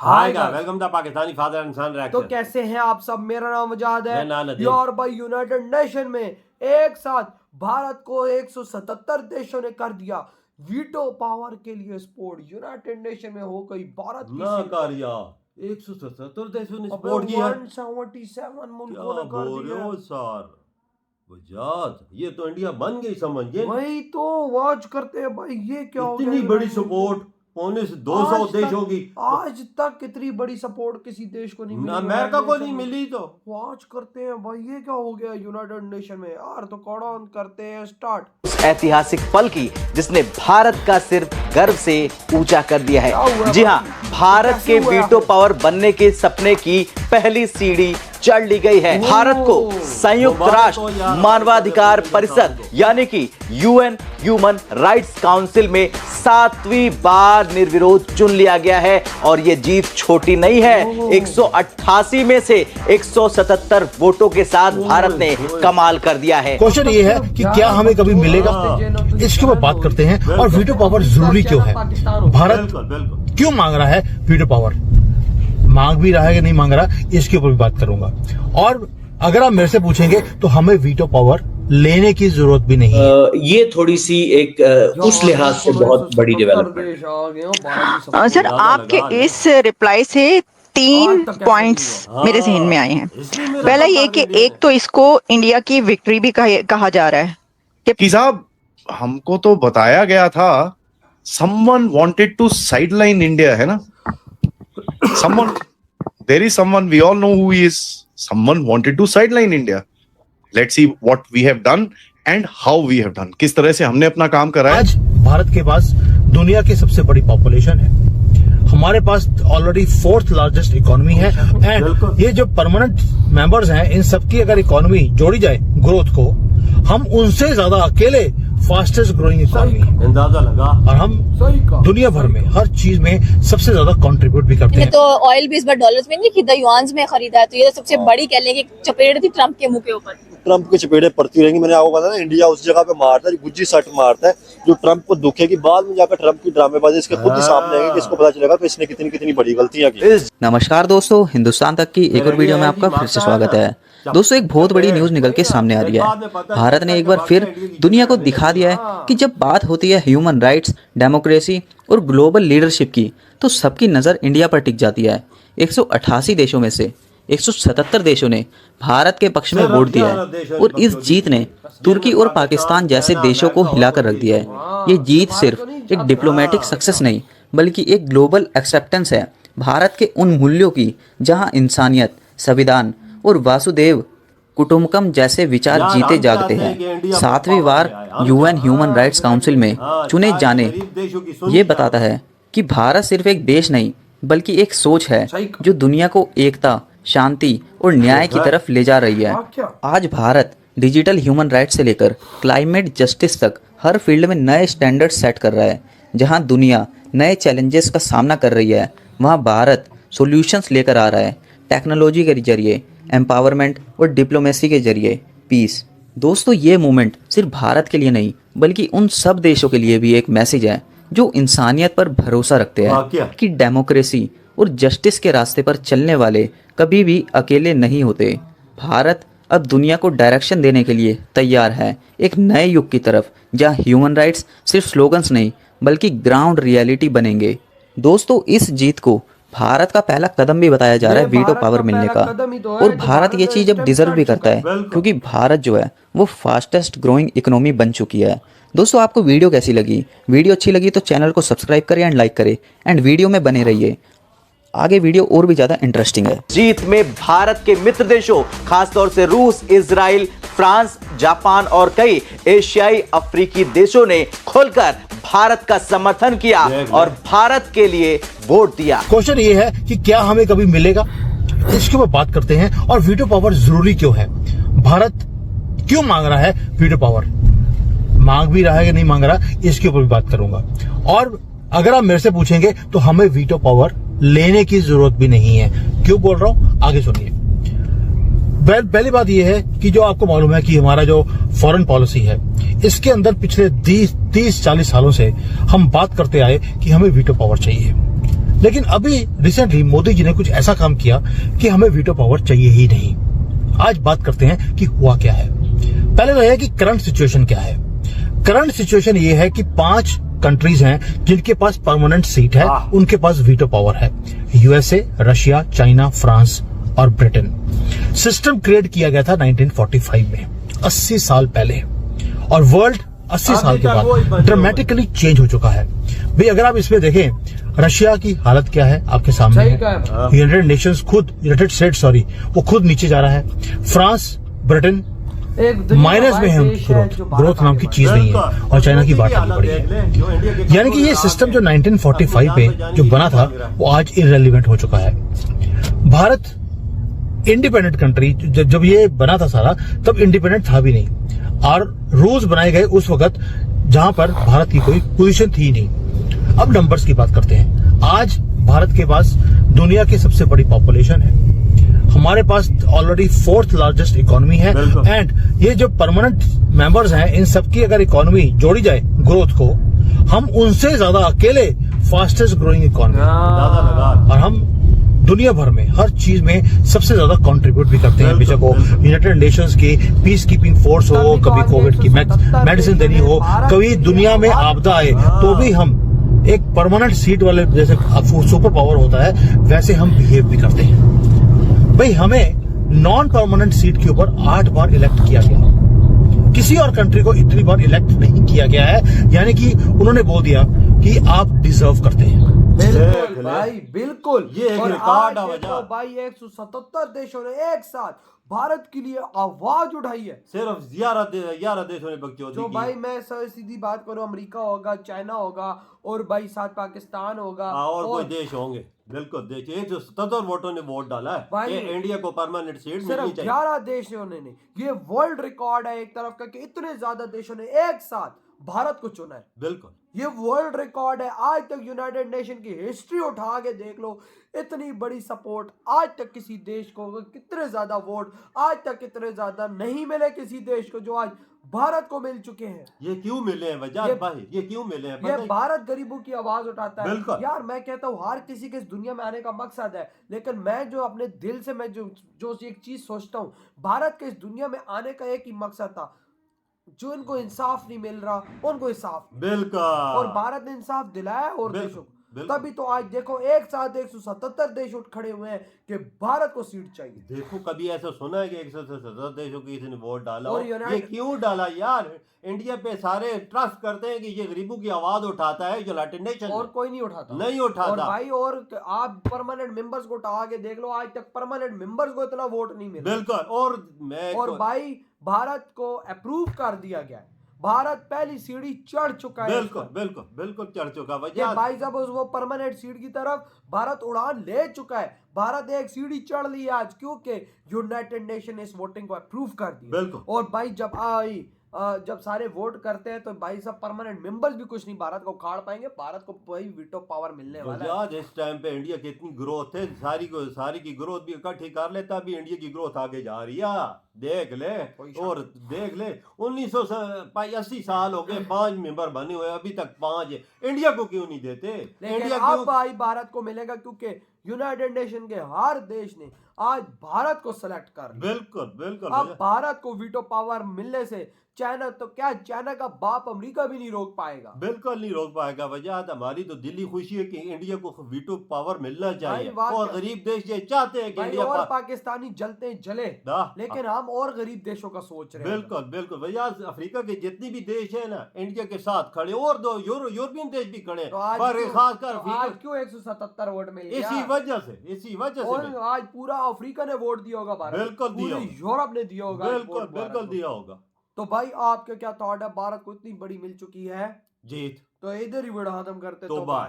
Hi guys, welcome to Pakistani father इंसान reaction. तो कैसे हैं आप सब? मेरा नाम आजाद है। मैं नानदीन। और भाई यूनाइटेड नेशन में एक साथ भारत को 177 देशों ने कर दिया वीटो पावर के लिए सपोर्ट। यूनाइटेड नेशन में हो गई भारत की ना कर यार 177 देशों ने अब सपोर्ट किया। 177 मुल्कों ने कर बोल रहे दिया। हो सर वजाद, ये तो इंडिया बन गई समझिए। वही तो वॉच करते हैं भाई, ये क्या हो गया? इतनी बड़ी सपोर्ट पौने से 200 देश होगी। आज तक इतनी बड़ी सपोर्ट किसी देश को नहीं मिली, अमेरिका को नहीं मिली। तो वॉच करते हैं भाई, ये क्या हो गया यूनाइटेड नेशन में यार। तो कौन करते हैं स्टार्ट उस ऐतिहासिक पल की जिसने भारत का सिर गर्व से ऊंचा कर दिया है। जी हाँ, भारत के वीटो पावर बनने के सपने की पहली सीढ़ी चढ़ ली गई है। भारत को संयुक्त राष्ट्र मानवाधिकार परिषद यानी कि यूएन ह्यूमन राइट्स काउंसिल में 7वीं बार निर्विरोध चुन लिया गया है। और ये जीत छोटी नहीं है। 188 में से 177 वोटों के साथ भारत ने कमाल कर दिया है। क्वेश्चन ये है कि क्या हमें कभी मिलेगा, इसके ऊपर बात करते हैं। और वीटो पावर जरूरी क्यों है? भारत क्यों मांग रहा है वीटो पावर? मांग भी रहा है कि नहीं मांग रहा, इसके ऊपर भी बात करूंगा। और अगर आप मेरे से पूछेंगे तो हमें वीटो पावर लेने की जरूरत भी नहीं है। ये थोड़ी सी एक उस लिहाज से बहुत बड़ी डेवलपमेंट। सर, आपके इस रिप्लाई से 3 पॉइंट्स मेरे जहन में आए हैं। पहला ये कि एक तो इसको इंडिया की विक्ट्री भी कहा जा रहा है कि साहब हमको तो बताया गया था someone wanted to sideline India, है ना? someone there is someone, we all know who he is. Someone wanted to sideline India. Let's see what we have done and how we have done. किस तरह से हमने अपना काम करा है। आज भारत के पास दुनिया की सबसे बड़ी पॉपुलेशन है। हमारे पास ऑलरेडी 4th लार्जेस्ट इकोनॉमी है। एंड ये जो परमानेंट मेंबर्स हैं, इन सबकी अगर इकोनॉमी जोड़ी जाए ग्रोथ को, हम उनसे ज्यादा अकेले फास्टेस्ट ग्रोइंग इकोनॉमी है। अंदाजा लगा। और हम दुनिया भर में हर चीज में सबसे ज्यादा कंट्रीब्यूट भी करते हैं। तो ऑयल भी इस बार डॉलर्स में नहीं खरीदा, युआन्स में खरीदा है। तो ये सबसे बड़ी कह लेंगे चपेट थी ट्रम्प के मुंह के ऊपर। ट्रम्प की चपेटें पड़ती रहेंगी। मैंने आपको बताया ना, इंडिया उस जगह पे मारता है, गुज्जी सट मारता है जो ट्रम्प को दुखेगी। बाद में जाकर ट्रम्प की ड्रामेबाजी इसके खुद ही सामने आएगी, इसको पता चलेगा कि इसने कितनी कितनी बड़ी गलतियां की। नमस्कार दोस्तों, हिंदुस्तान तक की एक और वीडियो में आपका फिर से स्वागत है। दोस्तों, एक बहुत बड़ी न्यूज निकल के सामने आ रही है। भारत ने एक बार फिर दुनिया को दिखा दिया है कि जब बात होती है ह्यूमन राइट्स, डेमोक्रेसी और ग्लोबल लीडरशिप की, तो सबकी नज़र इंडिया पर टिक जाती है। 188 देशों में से 177 देशों ने भारत के पक्ष में वोट दिया है। और इस जीत ने तुर्की और पाकिस्तान जैसे देशों को हिलाकर रख दिया है। ये जीत सिर्फ एक डिप्लोमेटिक सक्सेस नहीं, बल्कि एक ग्लोबल एक्सेप्टेंस है भारत के उन मूल्यों की जहां इंसानियत, संविधान और वासुदेव कुटुंबकम जैसे विचार जीते जागते हैं। 7वीं बार यूएन ह्यूमन राइट्स काउंसिल में चुने जाने ये बताता है कि भारत सिर्फ एक देश नहीं, बल्कि एक सोच है जो दुनिया को एकता, शांति और न्याय की तरफ ले जा रही है। आज भारत डिजिटल ह्यूमन राइट्स से लेकर क्लाइमेट जस्टिस तक हर फील्ड में नए स्टैंडर्ड सेट कर रहा है। जहां दुनिया नए चैलेंजेस का सामना कर रही है, वहां भारत सॉल्यूशंस लेकर आ रहा है। टेक्नोलॉजी के जरिए, एम्पावरमेंट और डिप्लोमेसी के जरिए पीस। दोस्तों, ये मूवमेंट सिर्फ भारत के लिए नहीं, बल्कि उन सब देशों के लिए भी एक मैसेज है जो इंसानियत पर भरोसा रखते हैं कि डेमोक्रेसी और जस्टिस के रास्ते पर चलने वाले कभी भी अकेले नहीं होते। भारत अब दुनिया को डायरेक्शन देने के लिए तैयार है, एक नए युग की तरफ, जहां ह्यूमन राइट्स सिर्फ स्लोगन्स नहीं, बल्कि ग्राउंड रियलिटी बनेंगे। दोस्तों, इस जीत को भारत का पहला कदम भी बताया जा रहा है वीटो पावर मिलने का। और भारत ये चीज़ अब डिजर्व भी करता है, क्योंकि भारत जो है वो फास्टेस्ट ग्रोइंग इकोनॉमी बन चुकी है। दोस्तों, आपको वीडियो कैसी लगी? वीडियो अच्छी लगी तो चैनल को सब्सक्राइब करें एंड लाइक करें एंड वीडियो में बने रहिए। आगे वीडियो और भी ज्यादा इंटरेस्टिंग है। जीत में भारत के मित्र देशों, खासतौर से रूस, इजराइल, फ्रांस, जापान और कई एशियाई अफ्रीकी देशों ने खुलकर भारत का समर्थन किया और भारत के लिए वोट दिया। क्वेश्चन ये है कि क्या हमें कभी मिलेगा, इसके ऊपर बात करते हैं। और वीटो पावर जरूरी क्यों है? भारत क्यों मांग रहा है वीटो पावर? मांग भी रहा है कि नहीं मांग रहा, इसके ऊपर भी बात करूंगा। और अगर आप मेरे से पूछेंगे तो हमें वीटो पावर लेने की जरूरत भी नहीं है। क्यों बोल रहा हूं, आगे सुनिए। पहली बात यह है कि जो आपको मालूम है कि हमारा जो फॉरेन पॉलिसी है, इसके अंदर पिछले 30-40 सालों से हम बात करते आए कि हमें वीटो पावर चाहिए। लेकिन अभी रिसेंटली मोदी जी ने कुछ ऐसा काम किया कि हमें वीटो पावर चाहिए ही नहीं। आज बात करते हैं कि हुआ क्या है। पहले तो यह है कि करंट सिचुएशन क्या है। करंट सिचुएशन ये है कि 5 कंट्रीज हैं जिनके पास परमानेंट सीट है, उनके पास वीटो पावर है। यूएसए, रशिया, चाइना, फ्रांस और ब्रिटेन। सिस्टम क्रिएट किया गया था 1945 में, 80 साल पहले, और वर्ल्ड 80 साल के बाद ड्रामेटिकली चेंज हो चुका है। भाई अगर आप इसमें देखें, रशिया की हालत क्या है आपके सामने है। यूनाइटेड स्टेट्स वो खुद नीचे जा रहा है। फ्रांस, ब्रिटेन माइनस में है, ग्रोथ नाम की चीज नहीं है, और चाइना की बात आनी पड़ी है। यानी कि ये सिस्टम जो 1945 में जो बना था वो आज इररिलेवेंट हो चुका है। भारत इंडिपेंडेंट कंट्री, जब ये बना था सारा, तब इंडिपेंडेंट था भी नहीं, और रूल्स बनाए गए उस वक्त जहां पर भारत की कोई पोजीशन थी नहीं। अब नंबर्स की बात करते हैं। आज भारत के पास दुनिया की सबसे बड़ी पॉपुलेशन है, हमारे पास ऑलरेडी 4th लार्जेस्ट इकोनॉमी है, एंड ये जो परमानेंट मेंबर्स हैं, इन सबकी अगर इकोनॉमी जोड़ी जाए ग्रोथ को, हम उनसे ज्यादा अकेले फास्टेस्ट ग्रोइंग इकोनॉमी, और हम दुनिया भर में हर चीज में सबसे ज्यादा कंट्रीब्यूट भी करते हैं। बेशक वो यूनाइटेड नेशंस की पीस कीपिंग फोर्स हो, कभी कोविड की मेडिसिन देनी हो, कभी दुनिया में आपदा आए तो भी हम एक परमानेंट सीट वाले, जैसे सुपर पावर होता है वैसे हम बिहेव भी करते हैं। भाई हमें नॉन परमानेंट सीट के ऊपर 8 बार इलेक्ट किया गया, किसी और कंट्री को इतनी बार इलेक्ट नहीं किया गया है। यानी कि उन्होंने बोल दिया कि आप डिजर्व करते हैं। बिल्कुल भाई, बिल्कुल। ये एक और रिकॉर्ड आज है देखो भाई, 177 देशों ने एक साथ भारत के लिए आवाज उठाई है। सिर्फ 11 देशों ने बकचोदी जो की। भाई मैं सीधी बात करूं, अमेरिका होगा, चाइना होगा, और भाई साथ पाकिस्तान होगा, और कोई देश होंगे। बिल्कुल देश, 177 वोटों ने वोट डाला है भाई, कि इंडिया को परमानेंट सीट मिलनी सिर्फ चाहिए। 11 देशों ने नहीं, ये वर्ल्ड रिकॉर्ड है एक तरफ का कि इतने ज्यादा देशों ने एक साथ भारत को चुना है। बिल्कुल, ये वर्ल्ड रिकॉर्ड है। आज तक यूनाइटेड नेशन की हिस्ट्री उठा के देख लो, इतनी बड़ी सपोर्ट आज तक किसी देश को, कितने ज्यादा वोट आज तक इतने ज्यादा नहीं मिले किसी देश को जो आज भारत को मिल चुके हैं। ये क्यों मिले हैं वजह भाई, ये क्यों मिले हैं? ये भारत गरीबों की आवाज उठाता है। बिल्कुल। यार मैं कहता हूँ हर किसी के इस दुनिया में आने का मकसद है, लेकिन मैं जो अपने दिल से मैं जो एक चीज सोचता हूँ, भारत के इस दुनिया में आने का एक ही मकसद था, जो इनको इंसाफ नहीं मिल रहा उनको इंसाफ, बिल्कुल, और भारत ने इंसाफ दिलाया और देशों को। तभी तो आज देखो एक साथ 177 देश उठ खड़े हुए हैं कि भारत को सीट चाहिए। देखो कभी ऐसा सुना है कि 177 देशों की इसने वोट डाला? और ये क्यों डाला यार? इंडिया पे सारे ट्रस्ट करते हैं कि ये गरीबों की आवाज उठाता है यूनाइटेड नेशन, और कोई नहीं उठाता, नहीं उठाता। और भाई और आप परमानेंट मेंबर्स को उठा के देख लो, आज तक परमानेंट मेंबर्स को इतना वोट नहीं मिला। बिल्कुल, और भाई भारत को अप्रूव कर दिया गया है, भारत पहली सीढ़ी चढ़ चुका है। बिल्कुल बिल्कुल बिल्कुल चढ़ चुका वजह भाई साहब वो परमानेंट सीट की तरफ भारत उड़ान ले चुका है। भारत एक सीढ़ी चढ़ ली आज, क्योंकि यूनाइटेड नेशन ने इस वोटिंग को अप्रूव कर दिया। बिल्कुल। और भाई जब सारे वोट करते हैं तो भाई सब परमानेंट मेंबर्स भी कुछ नहीं भारत को उखाड़ पाएंगे। भारत को भाई वीटो पावर मिलने वाला है। इस टाइम पे इंडिया की इतनी ग्रोथ है, सारी की ग्रोथ भी इकट्ठी कर लेता, भी इंडिया की ग्रोथ आगे जा रही है। देख ले, और देख ले 1980 साल हो गए, 5 मेंबर बने हुए, अभी तक 5 है। इंडिया को क्यों नहीं देते? इंडिया अब भाई भारत को मिलेगा, क्योंकि यूनाइटेड नेशन के हर देश ने आज भारत को सेलेक्ट कर लिया। बिल्कुल बिल्कुल। अब भारत को वीटो पावर मिलने से चाइना तो क्या, चाइना का बाप अमेरिका भी नहीं रोक पाएगा। बिल्कुल नहीं रोक पाएगा। वजह हमारी तो दिली खुशी है कि इंडिया को वीटो पावर मिलना चाहिए, और गरीब देश ये चाहते हैं कि इंडिया और पाकिस्तानी जलते जले, लेकिन हम और गरीब देशों का सोच रहे हैं। बिल्कुल बिल्कुल। वजह अफ्रीका के जितने भी देश है ना, इंडिया के साथ खड़े, और 2 यूरोपियन देश भी खड़े, पर खासकर क्यों 177 वोट मिले? इसी वजह से और आज पूरा अफ्रीका ने वोट दिया होगा भारत, बिल्कुल दिया, यूरोप ने दिया होगा, बिल्कुल दिया होगा। तो भाई आपके क्या थॉट है? भारत को इतनी बड़ी मिल चुकी है जीत, तो इधर ही वीडियो खत्म करते तो बाय।